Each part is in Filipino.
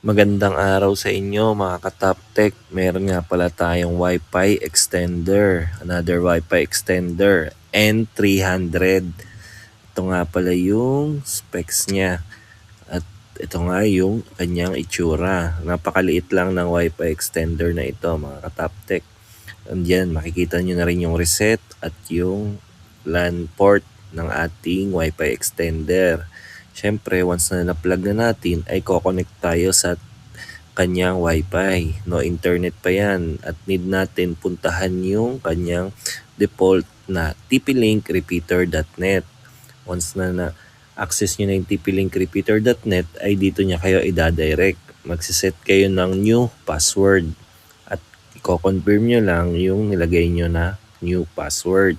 Magandang araw sa inyo mga ka-Top Tech. Meron nga pala tayong Wi-Fi extender, another Wi-Fi extender, N300. Ito nga pala yung specs niya at ito nga yung kanyang itsura. Napakaliit lang ng Wi-Fi extender na ito mga ka-Top Tech. Andiyan, makikita nyo na rin yung reset at yung LAN port ng ating Wi-Fi extender. Siyempre, once na na-plug na natin, ay ko-connect tayo sa kanyang Wi-Fi. No internet pa yan at need natin puntahan yung kanyang default na tplinkrepeater.net. Once na na-access nyo na yung tplinkrepeater.net, ay dito niya kayo i-direct. Magsiset kayo ng new password at i-confirm nyo lang yung nilagay nyo na new password.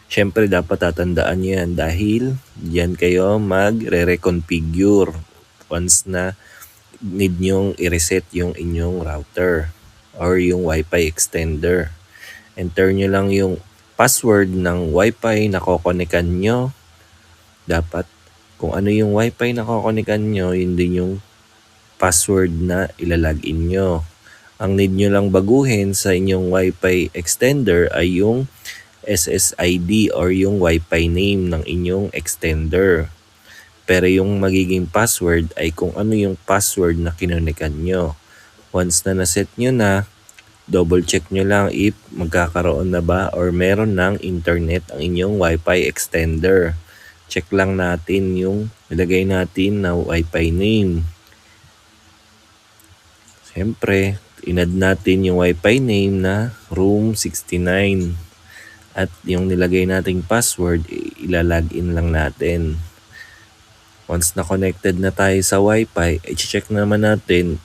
Siyempre dapat tatandaan nyo yan dahil diyan kayo magre-reconfigure once na need nyong i-reset yung inyong router or yung Wi-Fi extender. Enter nyo lang yung password ng Wi-Fi na kokonekan nyo. Dapat kung ano yung Wi-Fi na kokonekan nyo, yun din yung password na ilalagin nyo. Ang need nyo lang baguhin sa inyong Wi-Fi extender ay yung SSID or yung Wi-Fi name ng inyong extender. Pero yung magiging password ay kung ano yung password na kinonekan nyo. Once na naset nyo na, double check nyo lang if magkakaroon na ba or meron ng internet ang inyong Wi-Fi extender. Check lang natin yung nilagay natin na Wi-Fi name. Siyempre, inad natin yung Wi-Fi name na room 69. At yung nilagay nating password, ilalagin lang natin. Once na connected na tayo sa Wi-Fi, i-check naman natin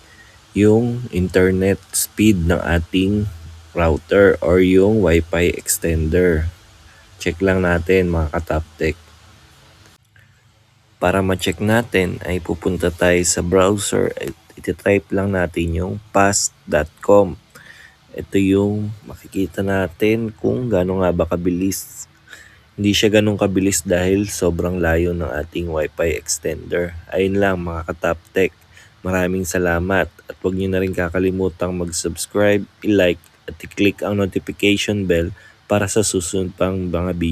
yung internet speed ng ating router or yung Wi-Fi extender. Check lang natin mga ka-Top Tech. Para ma-check natin ay pupunta tayo sa browser at iti-type lang natin yung fast.com. Ito yung makikita natin kung gaano nga ba kabilis. Hindi siya ganun kabilis dahil sobrang layo ng ating Wi-Fi extender. Ayun lang mga ka-Top Tech. Maraming salamat at huwag niyo na rin kakalimutang mag-subscribe, i-like at i-click ang notification bell para sa susunod pang mga video.